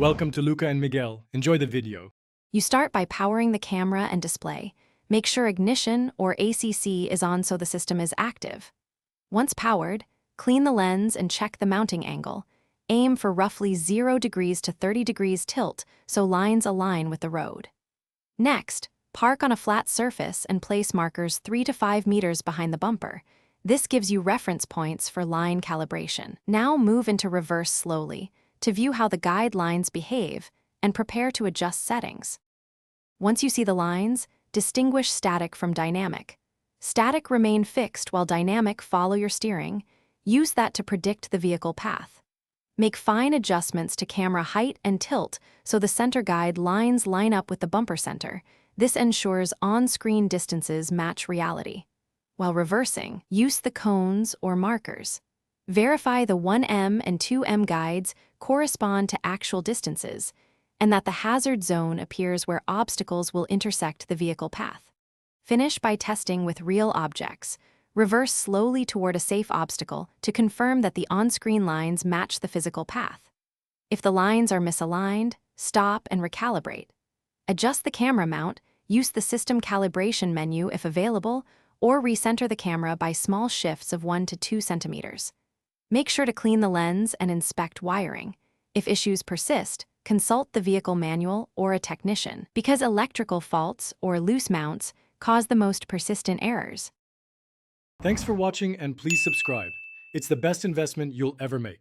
Welcome to Luca and Miguel. Enjoy the video. You start by powering the camera and display. Make sure ignition or ACC is on so the system is active. Once powered, clean the lens and check the mounting angle. Aim for roughly 0 degrees to 30 degrees tilt so lines align with the road. Next, park on a flat surface and place markers 3 to 5 meters behind the bumper. This gives you reference points for line calibration. Now move into reverse slowly to view how the guide lines behave and prepare to adjust settings. Once you see the lines, distinguish static from dynamic. Static remain fixed while dynamic follow your steering. Use that to predict the vehicle path. Make fine adjustments to camera height and tilt so the center guide lines line up with the bumper center. This ensures on-screen distances match reality. While reversing, use the cones or markers. Verify the 1M and 2M guides correspond to actual distances, and that the hazard zone appears where obstacles will intersect the vehicle path. Finish by testing with real objects. Reverse slowly toward a safe obstacle to confirm that the on-screen lines match the physical path. If the lines are misaligned, stop and recalibrate. Adjust the camera mount, use the system calibration menu if available, or recenter the camera by small shifts of 1 to 2 centimeters. Make sure to clean the lens and inspect wiring. If issues persist, consult the vehicle manual or a technician, because electrical faults or loose mounts cause the most persistent errors. Thanks for watching and please subscribe. It's the best investment you'll ever make.